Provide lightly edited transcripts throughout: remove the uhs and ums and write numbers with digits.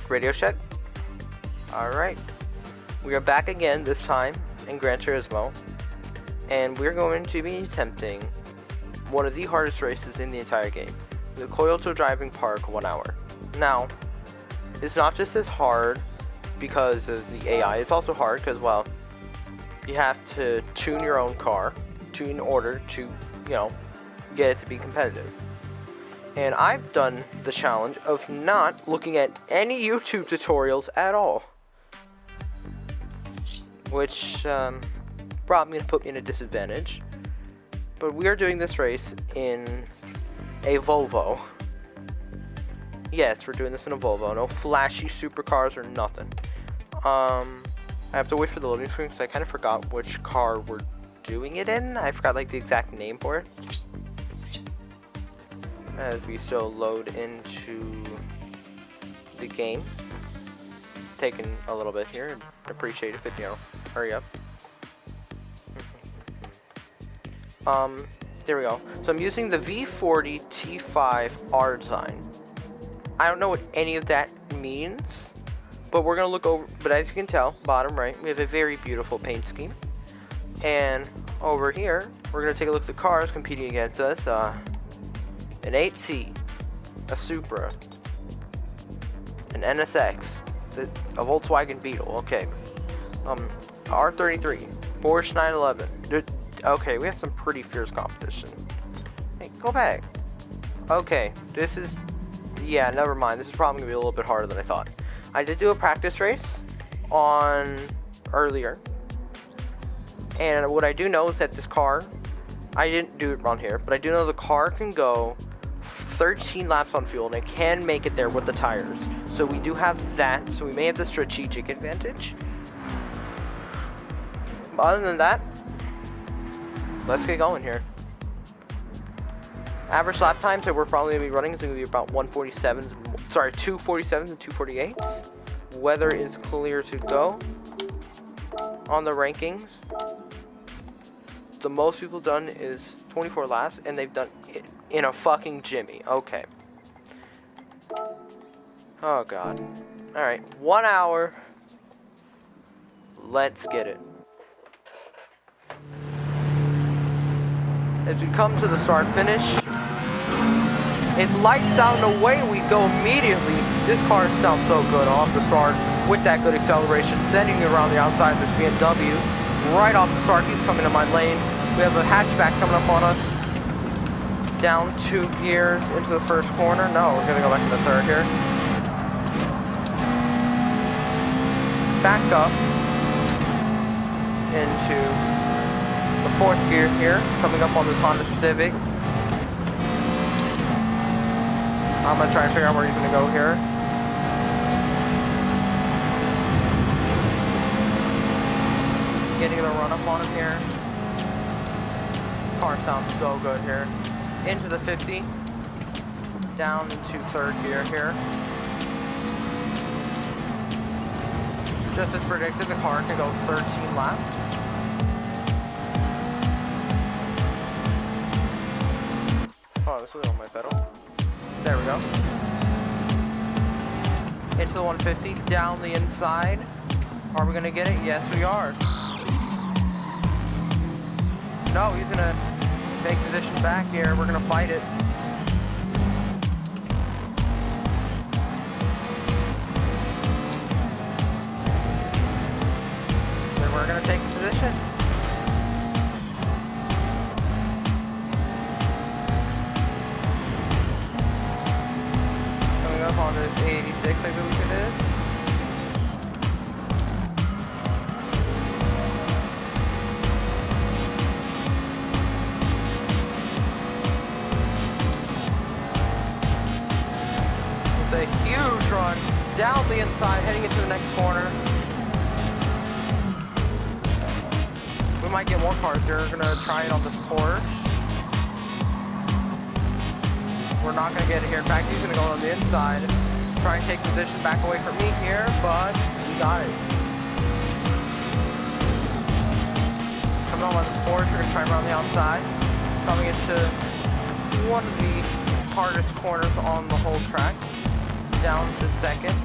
radio check. Alright. We are back again, this time in Gran Turismo. And we're going to be attempting one of the hardest races in the entire game. The Kyoto Driving Park 1 hour. Now, it's not just as hard because of the AI, it's also hard because, well, you have to tune your own car in order to, get it to be competitive. And I've done the challenge of not looking at any YouTube tutorials at all. Which, probably going to put me in a disadvantage. But we are doing this race in a Volvo. Yes, we're doing this in a Volvo. No flashy supercars or nothing. I have to wait for the loading screen because I kind of forgot which car we're doing it in. I forgot like the exact name for it. As we still load into the game. Taking a little bit here. Appreciate it, but hurry up. There we go. So I'm using the V40 T5 R design. I don't know what any of that means, but we're gonna look over. But as you can tell, bottom right, we have a very beautiful paint scheme. And over here, we're gonna take a look at the cars competing against us. An 8C, a Supra, an NSX, a Volkswagen Beetle. Okay. R33, Porsche 911. Okay, we have some pretty fierce competition. Hey, go back. Okay, this is... Yeah, never mind. This is probably going to be a little bit harder than I thought. I did do a practice race on earlier. And what I do know is that this car... I didn't do it on here, but I do know the car can go 13 laps on fuel, and it can make it there with the tires. So we do have that, so we may have the strategic advantage. But other than that, let's get going here. Average lap times that we're probably going to be running is going to be about 247s and 248s. Weather is clear to go on the rankings. The most people done is 24 laps, and they've done it in a fucking Jimmy. Okay. Oh god. Alright, 1 hour. Let's get it. As we come to the start finish, it's lights out and away we go immediately. This car sounds so good off the start with that good acceleration, sending you around the outside of this BMW. Right off the start, he's coming to my lane. We have a hatchback coming up on us. Down 2 gears into the first corner. No, we're gonna go back to the third here. Back up into the 4th gear here, coming up on this Honda Civic. I'm gonna try and figure out where he's gonna go here. Getting the run up on him here. Car sounds so good here. Into the 50. Down into 3rd gear here. Just as predicted, the car can go 13 laps. Oh, this was on my pedal. There we go. Into the 150, down the inside. Are we gonna get it? Yes, we are. No, he's gonna take position back here. We're gonna fight it. Then we're gonna take position. On this 86, I believe it is. It's a huge run down the inside, heading into the next corner. We might get more cars here. We're gonna try it on this Porsche. We're not going to get it here. In fact, he's going to go on the inside. Try and take position back away from me here, but we got it. Coming on the Porsche, we're going to try around the outside. Coming into one of the hardest corners on the whole track. Down to 2nd.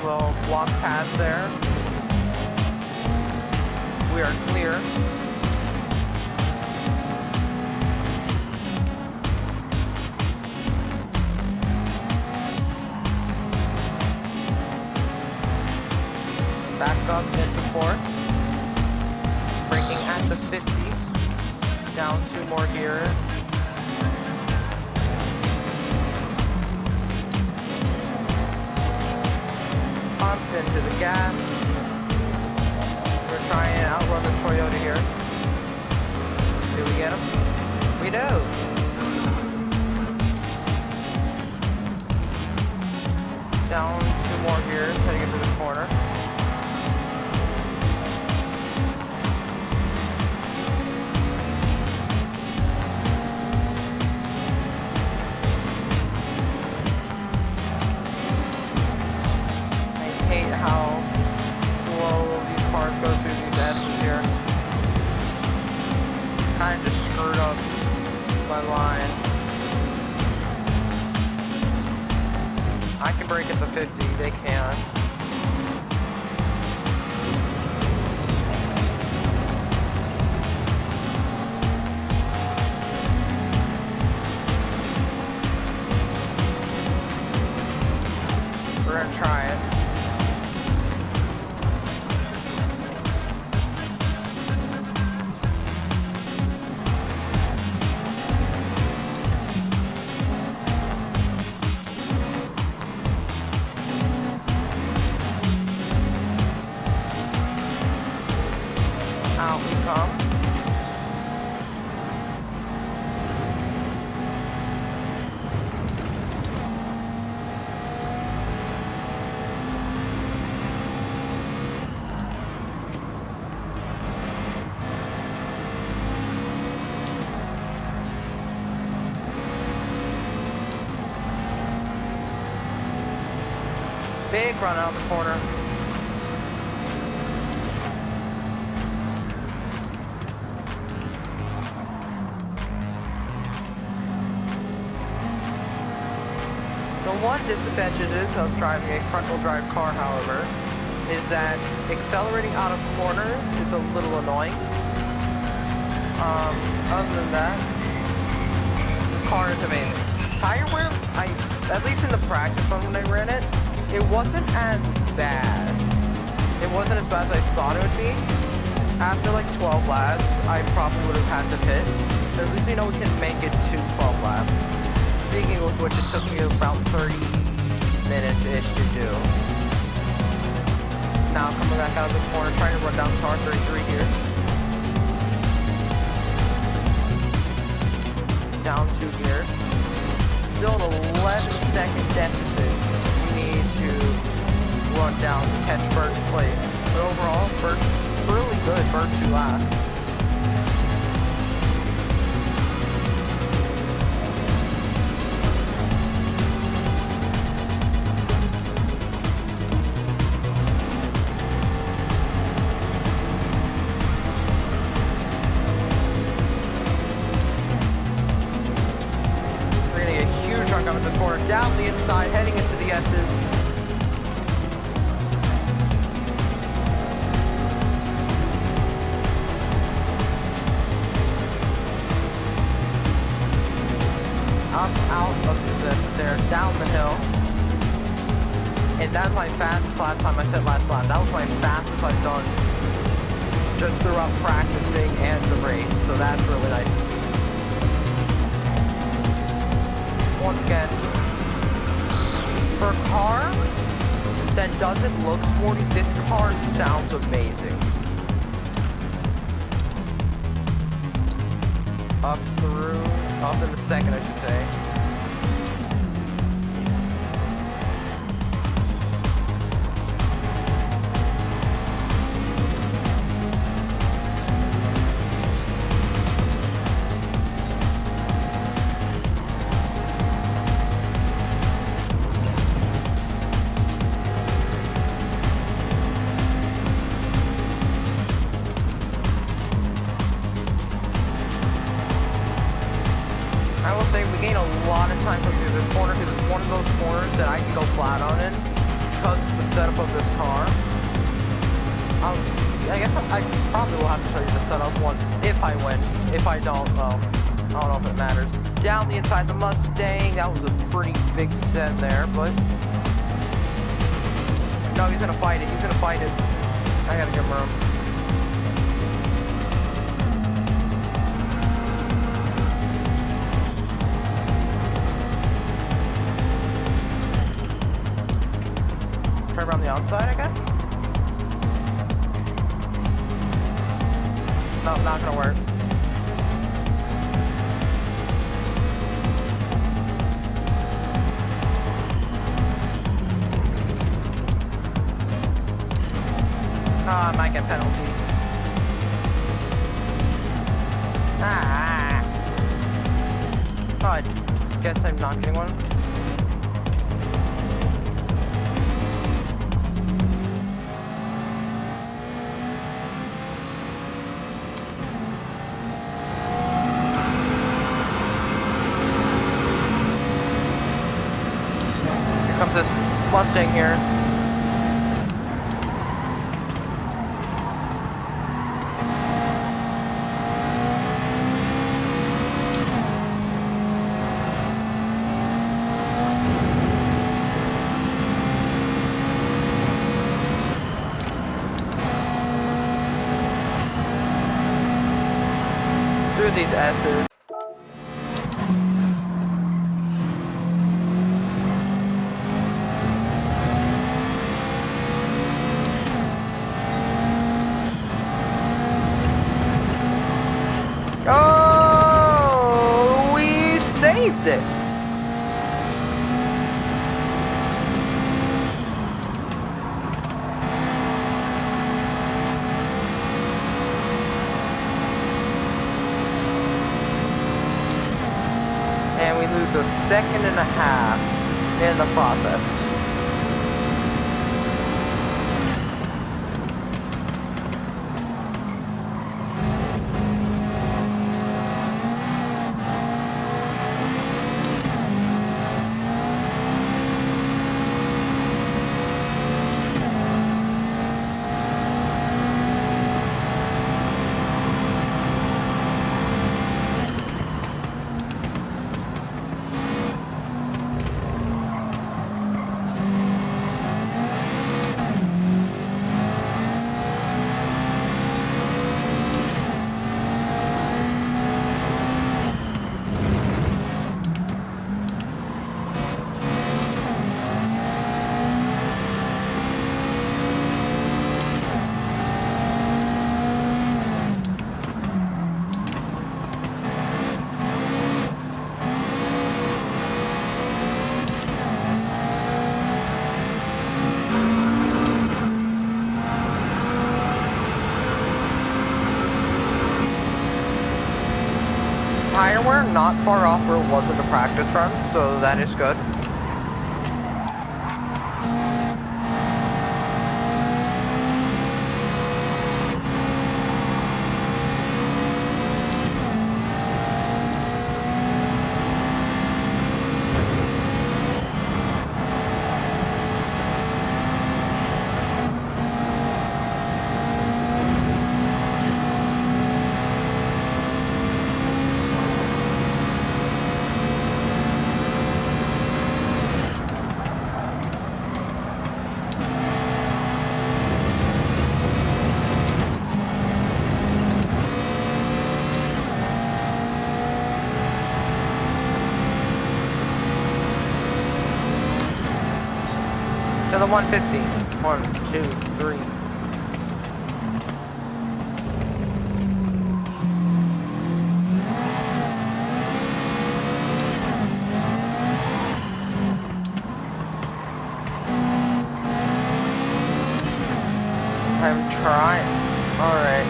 We'll block past there. We are clear. Back up into fourth. Braking at the 50. Down 2 more gears. Pump into the gas. We're trying to outrun the Toyota here. Do we get him? We do. Down 2 more gears, heading into the corner. How slow these cars go through these S's here. Kind of just screwed up my line. I can brake at the 50, they can't. We're gonna try it. Out we come. Big run out the corner. The one disadvantage of driving a frontal drive car, however, is that accelerating out of corners is a little annoying. Other than that, the car is amazing. Tire wear, at least in the practice run when I ran it, it wasn't as bad. It wasn't as bad as I thought it would be. After like 12 laps, I probably would have had to pit. At least we know we can make it to 12 laps. Speaking of which, it took me about 30 minutes-ish to do. Now coming back out of the corner, trying to run down car 33 here. Down 2 gears. Still an 11-second deficit we need to run down to catch first place. But overall, really good first 2 laps. Coming to the corner, down the inside, heading into the S's. Up, out of the there, down the hill. And that's my fastest last time I said last lap. That was my fastest I've done just throughout practicing and the race. So that's really nice. Once again, for a car that doesn't look sporty, this car sounds amazing. Up in the second, I should say. We gain a lot of time going through this corner because it's one of those corners that I can go flat on it. because of the setup of this car. I guess I probably will have to show you the setup once if I win. If I don't, well, I don't know if it matters. Down the inside of the Mustang, that was a pretty big send there, but no, he's gonna fight it. He's gonna fight it. I gotta give him room. Try around the outside, I guess? No, not gonna work. I might get penalty. Oh, I guess I'm not getting one. Here comes this Mustang here. Through these S's. Oh, we saved it. And we lose a second and a half in the process. Tire wear not far off where it was in the practice run, so that is good. To the 150. 1, 2, 3. I'm trying. Alright.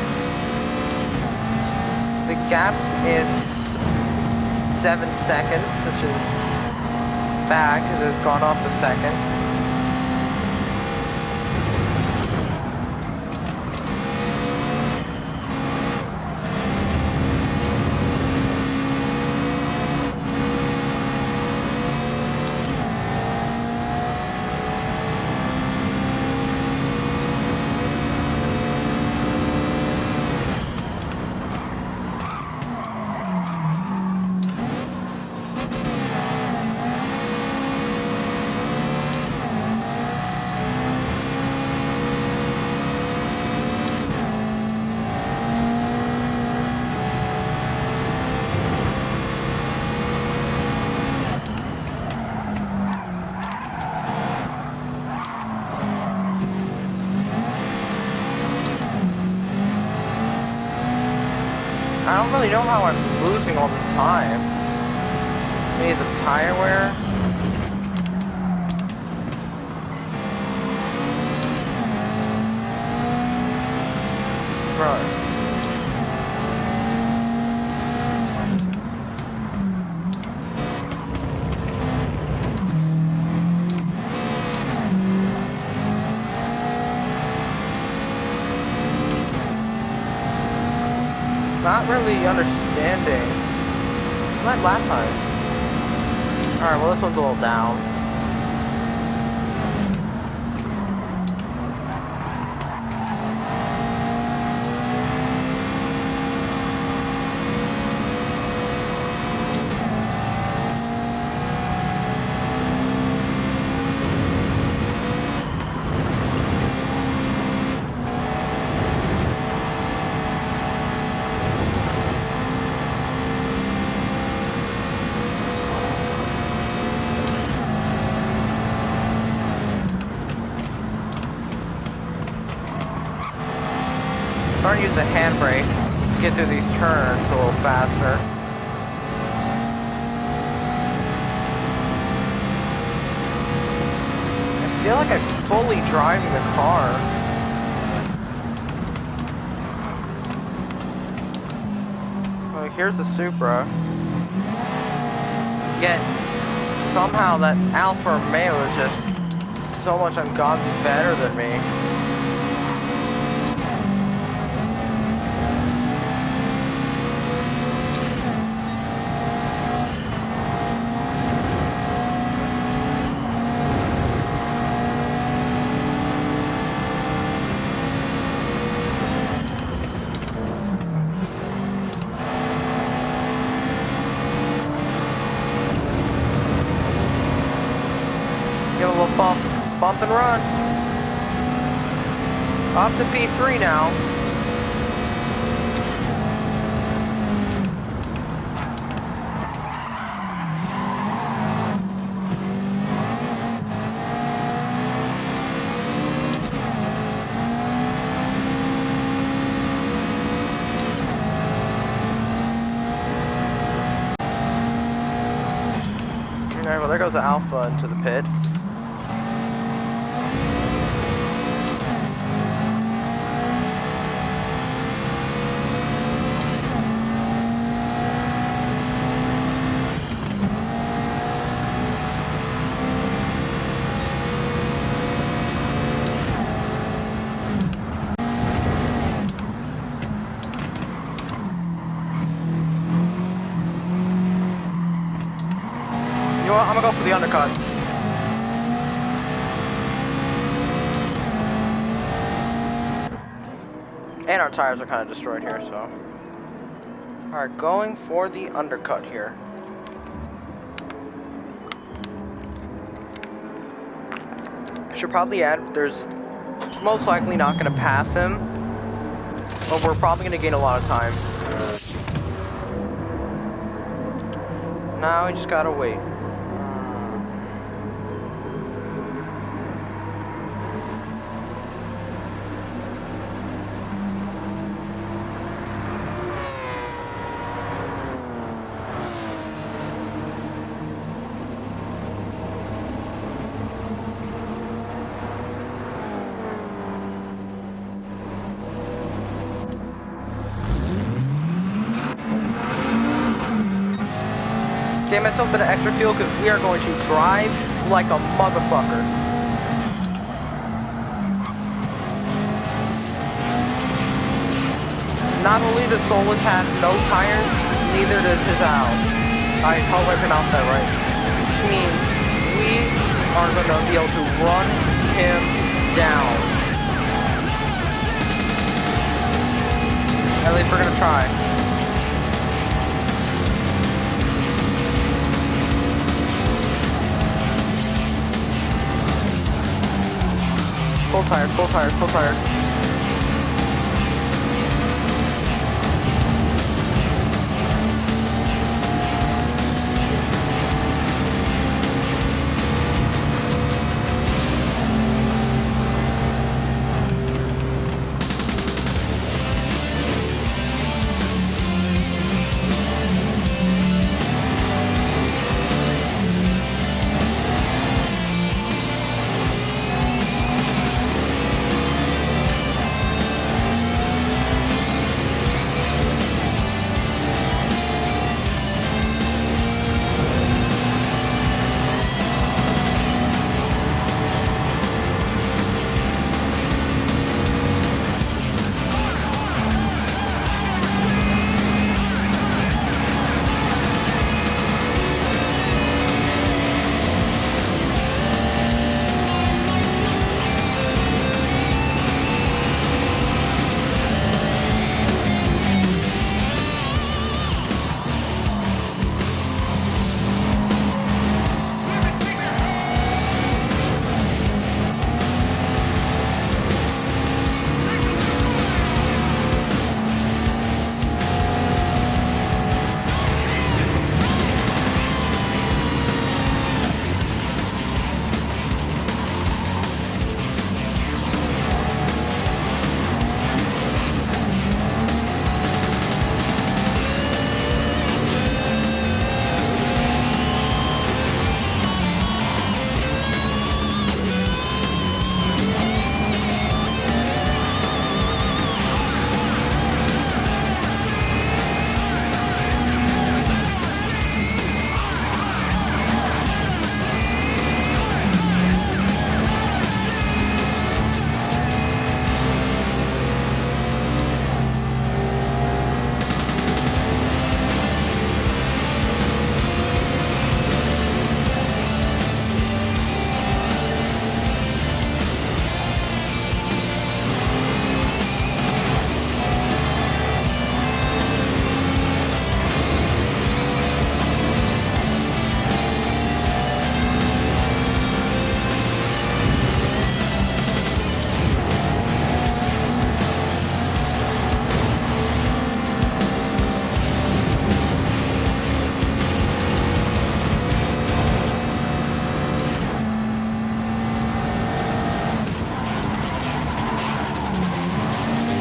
The gap is 7 seconds, which is bad because it's gone off the second. I don't really know how I'm losing all this time. Maybe the tire wear? Bro. Not really understanding. Like last time. Alright, well this one's a little down. Starting to use the handbrake to get through these turns a little faster. I feel like I'm fully driving the car. Like here's the Supra. Yet somehow that Alfa Romeo is just so much ungodly better than me. Give it a little bump and run. Up to P3 now. Alright, well there goes the Alpha into the pits. You know what? I'm gonna go for the undercut. And our tires are kind of destroyed here, so. Alright, going for the undercut here. I should probably add, there's most likely not gonna pass him, but we're probably gonna gain a lot of time. Now we just gotta wait. Gave myself a bit of extra fuel because we are going to drive like a motherfucker. Not only does Solus have no tires, neither does his Al. I hope I pronounced that right. Which means we are going to be able to run him down. At least we're going to try. Full tires, full tires, full tires.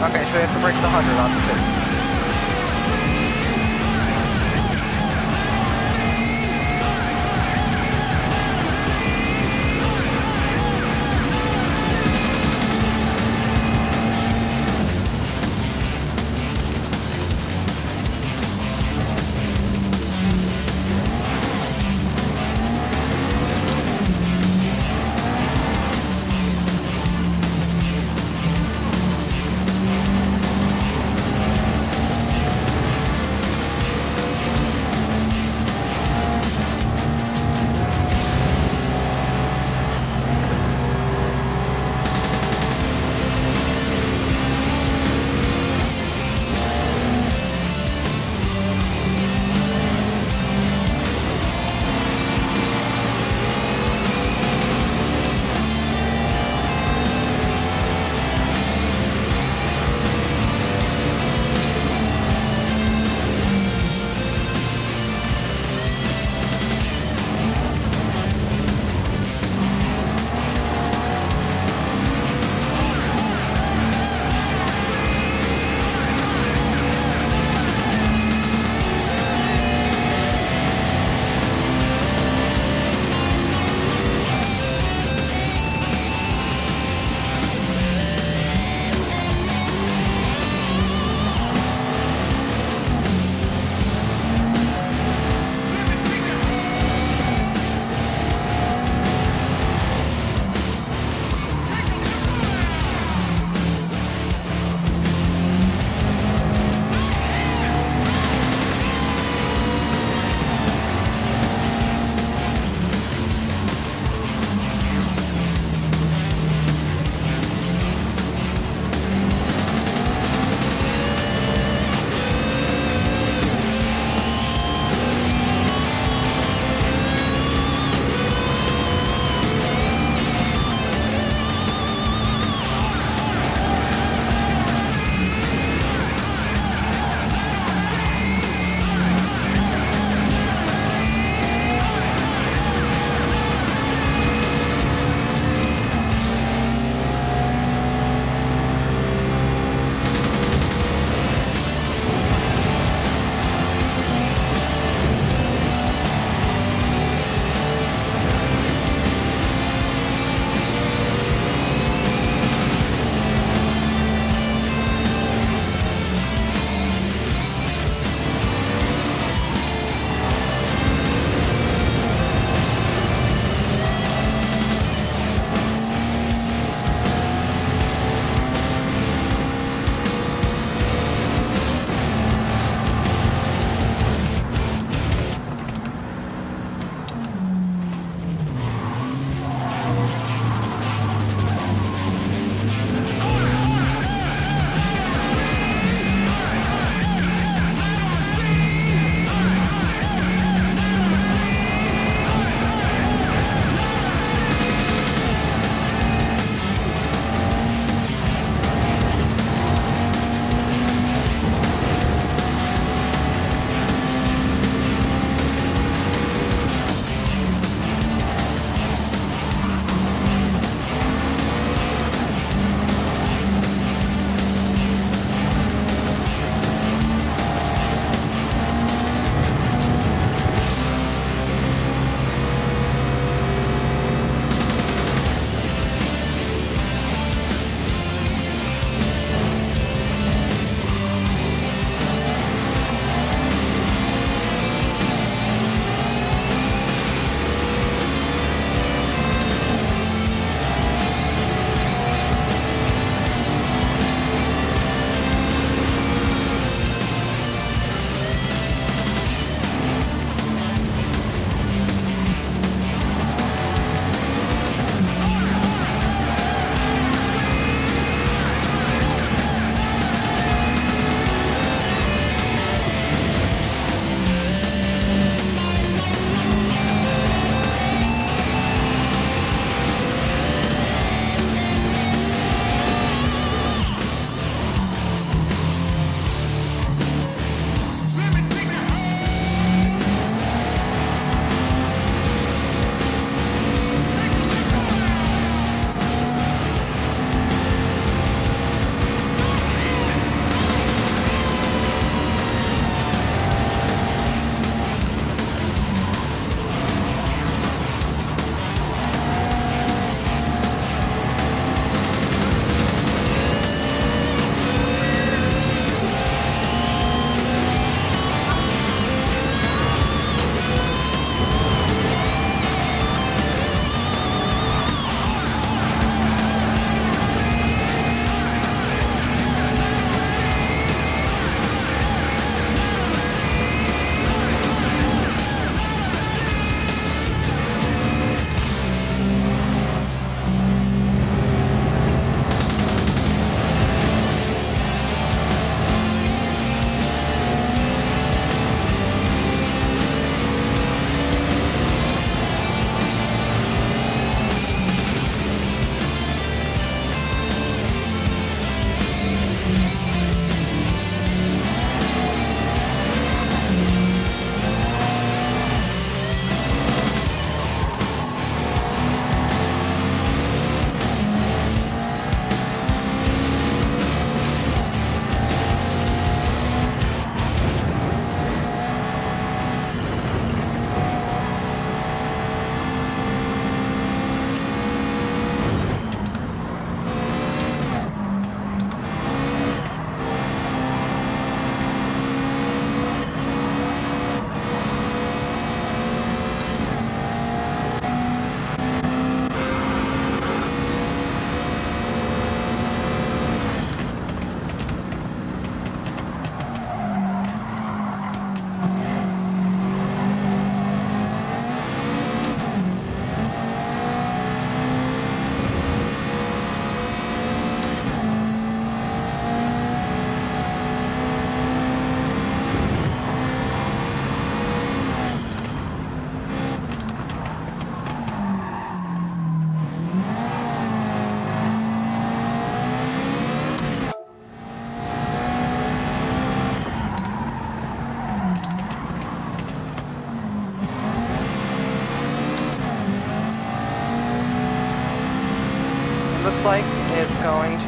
Okay, so we have to break the 100 on the 50.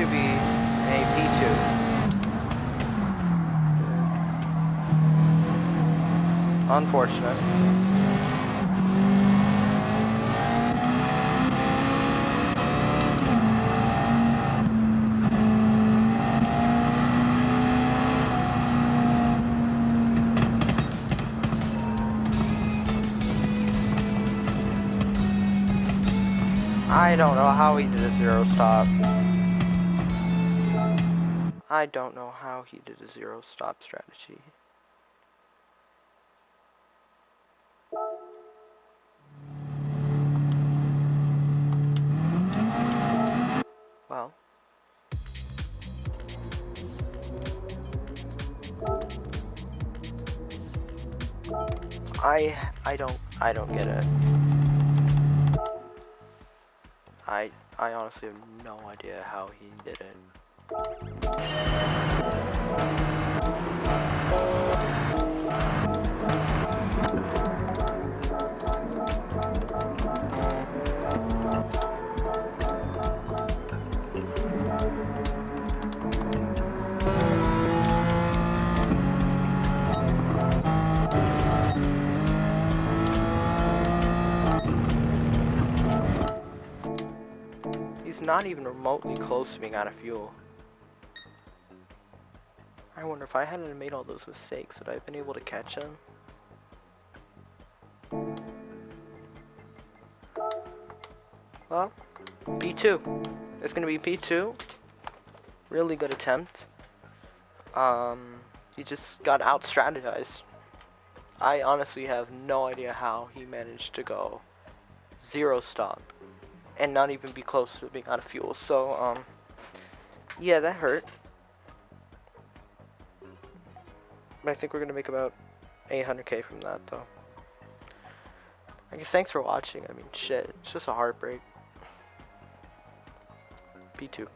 to be a P2. Unfortunate. I don't know how he did a zero stop. I don't know how he did a zero stop strategy. Well. I don't get it. I honestly have no idea how he did it. He's not even remotely close to being out of fuel. I wonder if I hadn't made all those mistakes, would I have been able to catch him? Well, P2. It's gonna be P2. Really good attempt. He just got out-strategized. I honestly have no idea how he managed to go zero stop and not even be close to being out of fuel. So, yeah, that hurt. But I think we're gonna make about 800k from that, though. I guess thanks for watching. I mean, shit, it's just a heartbreak. P2.